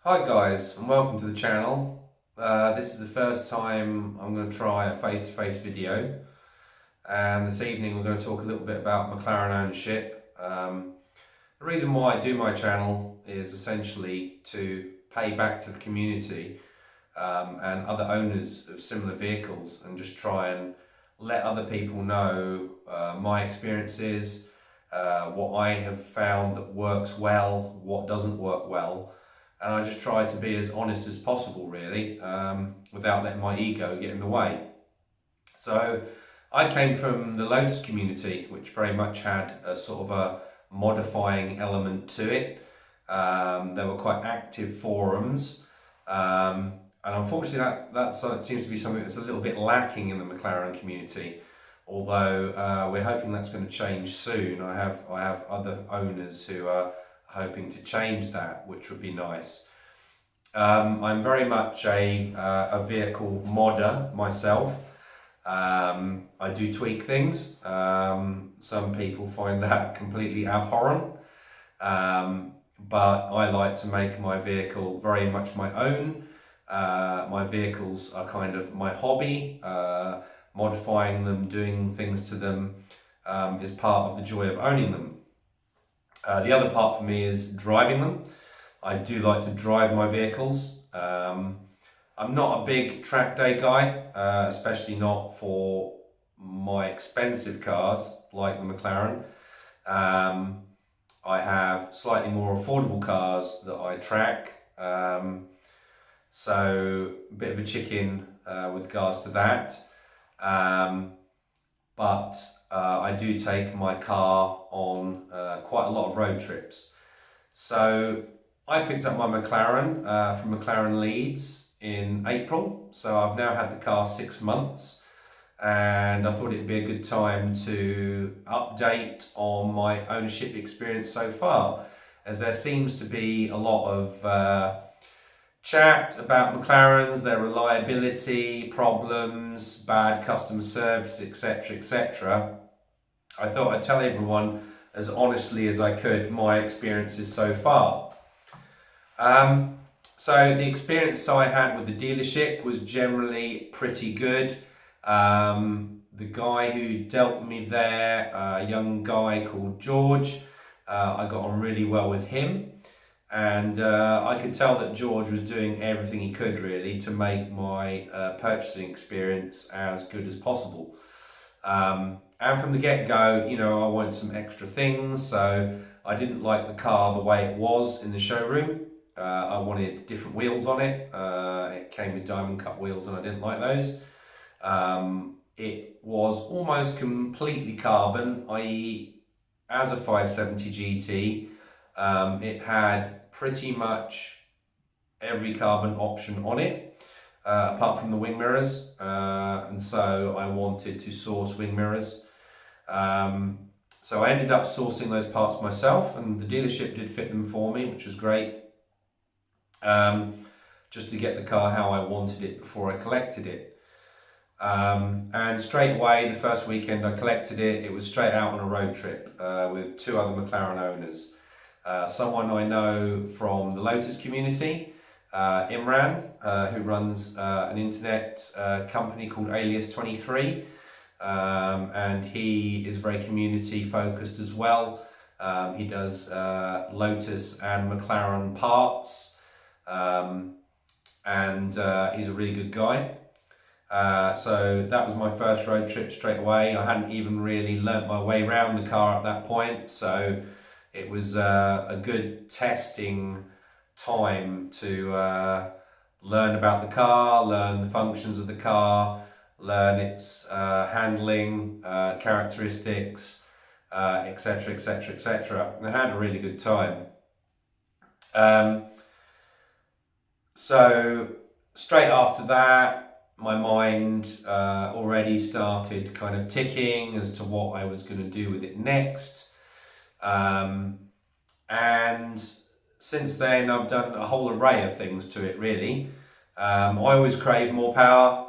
Hi guys, and welcome to the channel. This is the first time I'm going to try a face-to-face video, and this evening we're going to talk a little bit about McLaren ownership. The reason why I do my channel is essentially to pay back to the community and other owners of similar vehicles, and just try and let other people know my experiences, what I have found that works well, what doesn't work well. And I just try to be as honest as possible, really, without letting my ego get in the way. So I came from the Lotus community, which very much had a sort of a modifying element to it. There were quite active forums, and unfortunately that seems to be something that's a little bit lacking in the McLaren community. Although we're hoping that's going to change soon. I have other owners who are hoping to change that, which would be nice. I'm very much a vehicle modder myself. I do tweak things. Some people find that completely abhorrent, but I like to make my vehicle very much my own. My vehicles are kind of my hobby. Modifying them, doing things to them is part of the joy of owning them. The other part for me is driving them. I do like to drive my vehicles. I'm not a big track day guy, especially not for my expensive cars like the McLaren. I have slightly more affordable cars that I track, so a bit of a chicken with regards to that. But I do take my car on quite a lot of road trips. So I picked up my McLaren from McLaren Leeds in April. So I've now had the car 6 months, and I thought it'd be a good time to update on my ownership experience so far, as there seems to be a lot of chat about McLarens, their reliability, problems, bad customer service, etc, etc. I thought I'd tell everyone as honestly as I could my experiences so far. So the experience I had with the dealership was generally pretty good. The guy who dealt with me there, a young guy called George, I got on really well with him. And I could tell that George was doing everything he could really to make my purchasing experience as good as possible. And from the get-go, I wanted some extra things, so I didn't like the car the way it was in the showroom. I wanted different wheels on it. It came with diamond cut wheels and I didn't like those. It was almost completely carbon, i.e. as a 570 GT, it had pretty much every carbon option on it, apart from the wing mirrors, and so I wanted to source wing mirrors. So I ended up sourcing those parts myself, and the dealership did fit them for me, which was great, just to get the car how I wanted it before I collected it. And straight away, the first weekend I collected it, it was straight out on a road trip with two other McLaren owners. Someone I know from the Lotus community, Imran, who runs an internet company called Alias 23, and he is very community focused as well. He does Lotus and McLaren parts, and he's a really good guy. So that was my first road trip straight away. I hadn't even really learnt my way around the car at that point, so it was a good testing time to learn about the car, learn the functions of the car, learn its handling, characteristics, etc, etc, etc. I had a really good time. So straight after that, my mind already started kind of ticking as to what I was going to do with it next. And since then I've done a whole array of things to it really. I always craved more power.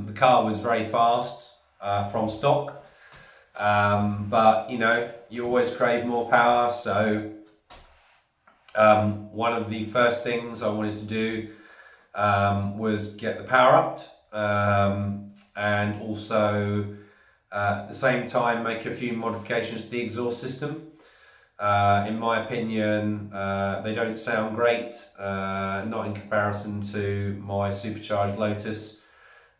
The car was very fast from stock, but you always crave more power, so One of the first things I wanted to do was get the power upped, and also at the same time make a few modifications to the exhaust system. In my opinion, they don't sound great, not in comparison to my supercharged Lotus.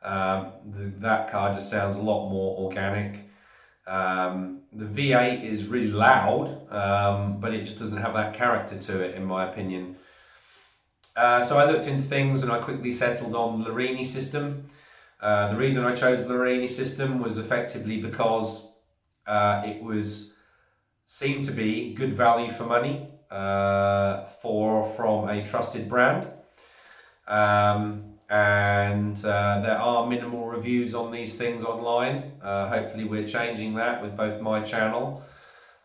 That car just sounds a lot more organic. The V8 is really loud, but it just doesn't have that character to it, in my opinion. So I looked into things and I quickly settled on the Larini system. The reason I chose the Larini system was effectively because it seemed to be good value for money from a trusted brand. And there are minimal reviews on these things online. Hopefully we're changing that with both my channel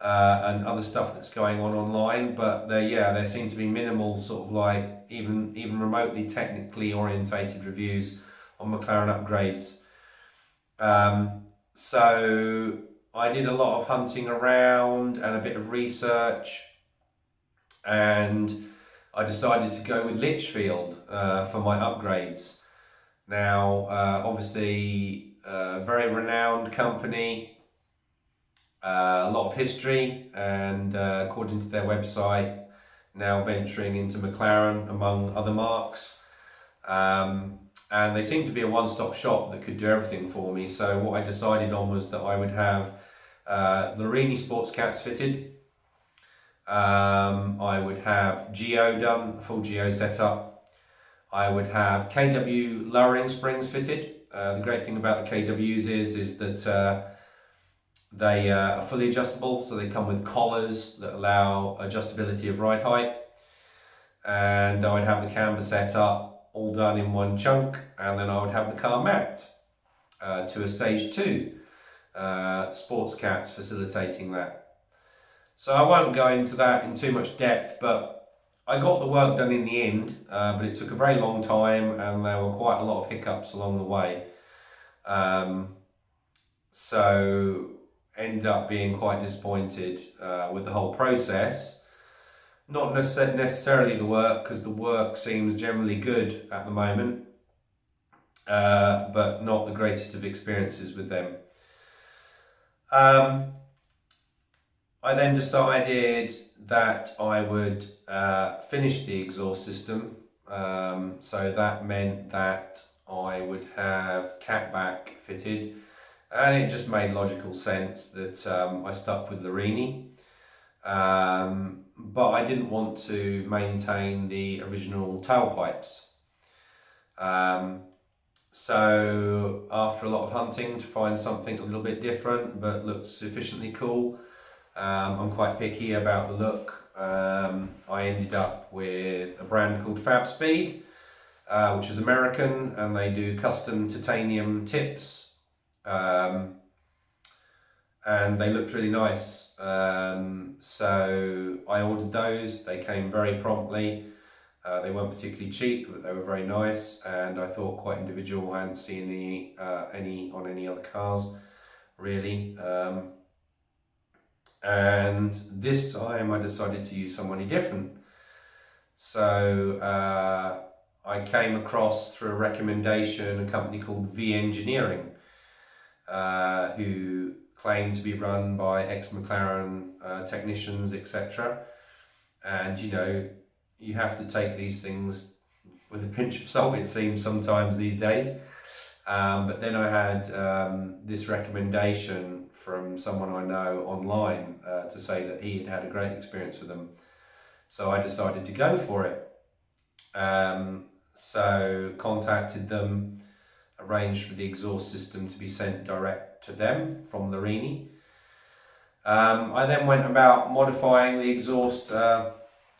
and other stuff that's going on online, but there seem to be minimal sort of like even remotely technically orientated reviews on McLaren upgrades. So I did a lot of hunting around and a bit of research, and I decided to go with Litchfield for my upgrades. Now, obviously, a very renowned company, a lot of history, and according to their website, now venturing into McLaren among other marques. And they seem to be a one-stop shop that could do everything for me. So what I decided on was that I would have Larini sports cats fitted. I would have Geo done, full Geo setup. I would have KW lowering springs fitted. The great thing about the KWs is that they are fully adjustable, so they come with collars that allow adjustability of ride height. And I would have the camber set up, all done in one chunk, and then I would have the car mapped to a stage 2. Sports cats facilitating that. So I won't go into that in too much depth, but I got the work done in the end, but it took a very long time and there were quite a lot of hiccups along the way. So ended up being quite disappointed with the whole process. Not necessarily the work, because the work seems generally good at the moment, but not the greatest of experiences with them. I then decided that I would finish the exhaust system, so that meant that I would have catback fitted, and it just made logical sense that I stuck with Larini, but I didn't want to maintain the original tailpipes. So after a lot of hunting to find something a little bit different but looks sufficiently cool, I'm quite picky about the look. I ended up with a brand called Fab Speed, which is American, and they do custom titanium tips, and they looked really nice. So I ordered those. They came very promptly. They weren't particularly cheap, but they were very nice, and I thought quite individual. I hadn't seen any on any other cars, really. And this time I decided to use somebody different. So I came across, through a recommendation, a company called V Engineering, who claim to be run by ex-McLaren technicians, etc. And you have to take these things with a pinch of salt, it seems, sometimes these days. But then I had this recommendation from someone I know online to say that he had a great experience with them. So I decided to go for it. So contacted them, arranged for the exhaust system to be sent direct to them from Larini. I then went about modifying the exhaust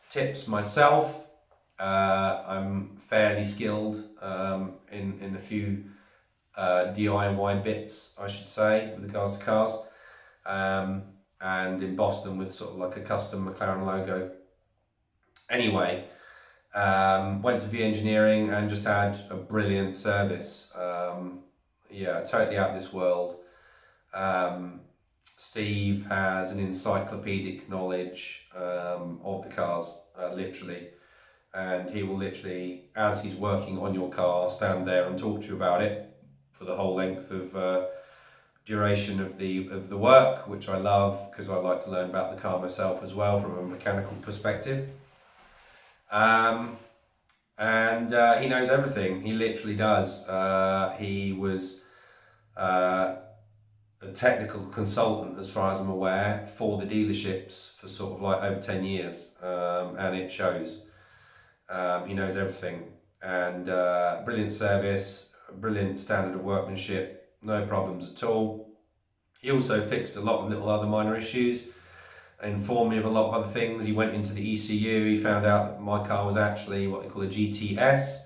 tips myself. I'm fairly skilled in a few DIY bits, I should say, with regards to cars, and in Boston with sort of like a custom McLaren logo. Anyway, went to V Engineering and just had a brilliant service. Yeah, totally out of this world. Steve has an encyclopedic knowledge of the cars, literally. And he will literally, as he's working on your car, stand there and talk to you about it for the whole length of duration of the work, which I love because I like to learn about the car myself as well from a mechanical perspective. And he knows everything. He literally does. He was a technical consultant, as far as I'm aware, for the dealerships for sort of like over 10 years, and it shows. He knows everything, and brilliant service, brilliant standard of workmanship, no problems at all. He also fixed a lot of little other minor issues, informed me of a lot of other things. He went into the ECU, he found out that my car was actually what they call a GTS,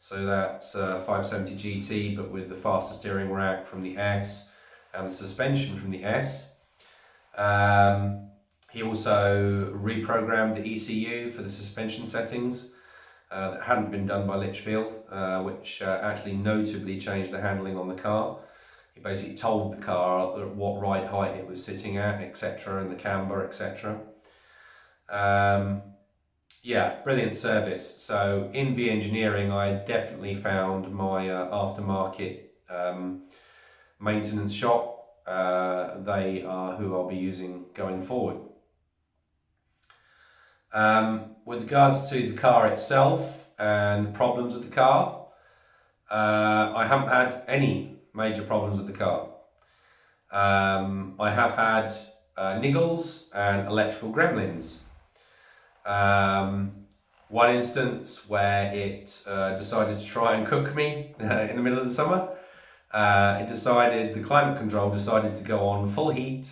so that's 570 GT, but with the faster steering rack from the S and the suspension from the S. He also reprogrammed the ECU for the suspension settings that hadn't been done by Litchfield, which actually notably changed the handling on the car. He basically told the car what ride height it was sitting at, etc., and the camber, etc. Yeah, brilliant service. So in V Engineering, I definitely found my aftermarket maintenance shop. They are who I'll be using going forward. With regards to the car itself and problems with the car, I haven't had any major problems with the car. I have had niggles and electrical gremlins. One instance where it decided to try and cook me in the middle of the summer. The climate control decided to go on full heat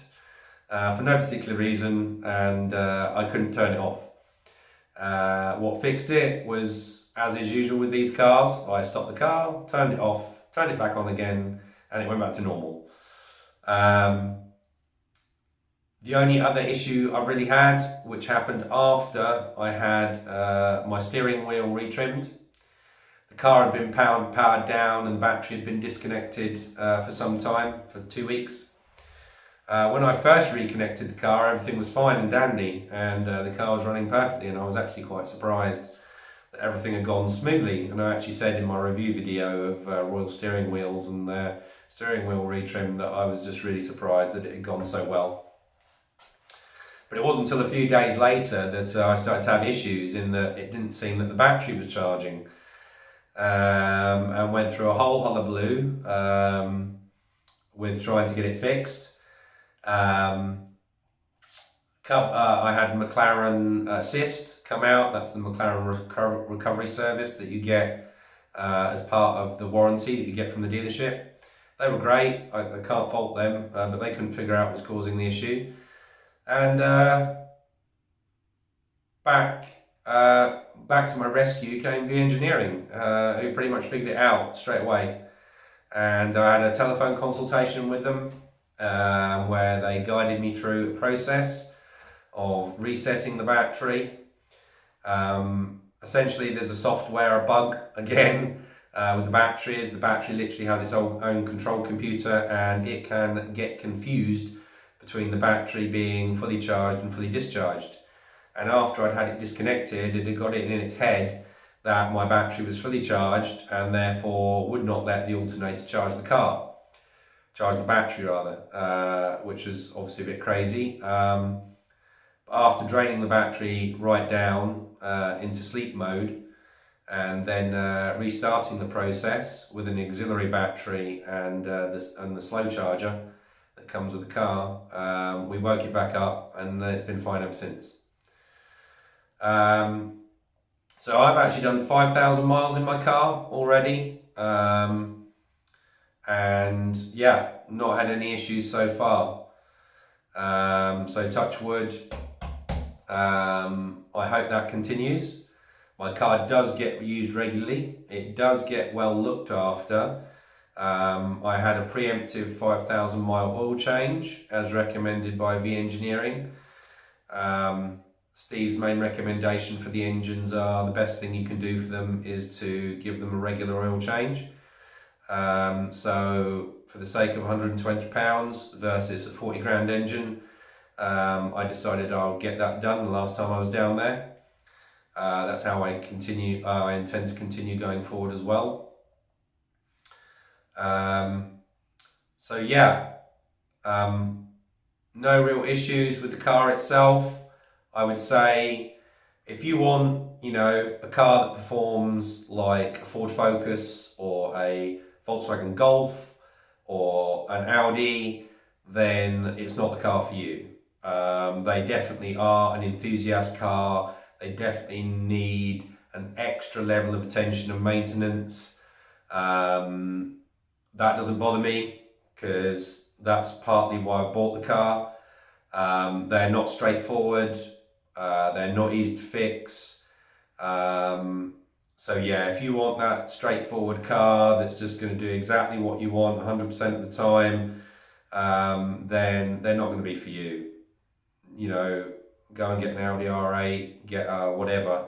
for no particular reason, and I couldn't turn it off. What fixed it was, as is usual with these cars, I stopped the car, turned it off, turned it back on again, and it went back to normal. The only other issue I've really had, which happened after I had my steering wheel retrimmed. The car had been powered down and the battery had been disconnected for some time, for 2 weeks. When I first reconnected the car, everything was fine and dandy, and the car was running perfectly, and I was actually quite surprised that everything had gone smoothly. And I actually said in my review video of Royal steering wheels and their steering wheel retrim that I was just really surprised that it had gone so well. But it wasn't until a few days later that I started to have issues in that it didn't seem that the battery was charging, and went through a whole hullabaloo with trying to get it fixed. I had McLaren Assist come out. That's the McLaren recovery service that you get as part of the warranty that you get from the dealership. They were great. I can't fault them, but they couldn't figure out what was causing the issue. And back to my rescue came V Engineering, who pretty much figured it out straight away. And I had a telephone consultation with them, where they guided me through a process of resetting the battery. Essentially, there's a software bug again with the batteries. The battery literally has its own control computer, and it can get confused between the battery being fully charged and fully discharged. And after I'd had it disconnected, it had got it in its head that my battery was fully charged and therefore would not let the alternator charge the battery rather, which was obviously a bit crazy. After draining the battery right down into sleep mode and then restarting the process with an auxiliary battery and the slow charger that comes with the car, we woke it back up, and it's been fine ever since. So I've actually done 5,000 miles in my car already, and yeah, not had any issues so far. So touch wood, I hope that continues. My car does get used regularly, it does get well looked after. I had a preemptive 5,000 mile oil change as recommended by V Engineering. Steve's main recommendation for the engines are the best thing you can do for them is to give them a regular oil change. So for the sake of £120 versus a 40 grand engine, I decided I'll get that done the last time I was down there. That's how I continue. I intend to continue going forward as well. So yeah, no real issues with the car itself. I would say if you want, a car that performs like a Ford Focus or a Volkswagen Golf or an Audi, then it's not the car for you. They definitely are an enthusiast car. They definitely need an extra level of attention and maintenance. That doesn't bother me because that's partly why I bought the car. They're not straightforward. They're not easy to fix. So yeah, if you want that straightforward car that's just going to do exactly what you want 100% of the time, then they're not going to be for you. Go and get an Audi R8, get a whatever.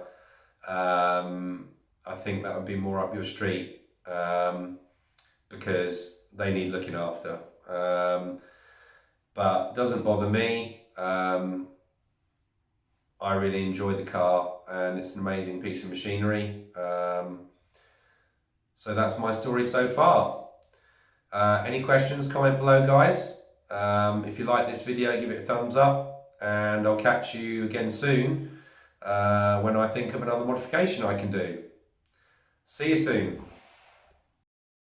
I think that would be more up your street, because they need looking after. But it doesn't bother me. I really enjoy the car and it's an amazing piece of machinery. So that's my story so far. Any questions, comment below, guys. If you like this video, give it a thumbs up, and I'll catch you again soon when I think of another modification I can do. See you soon.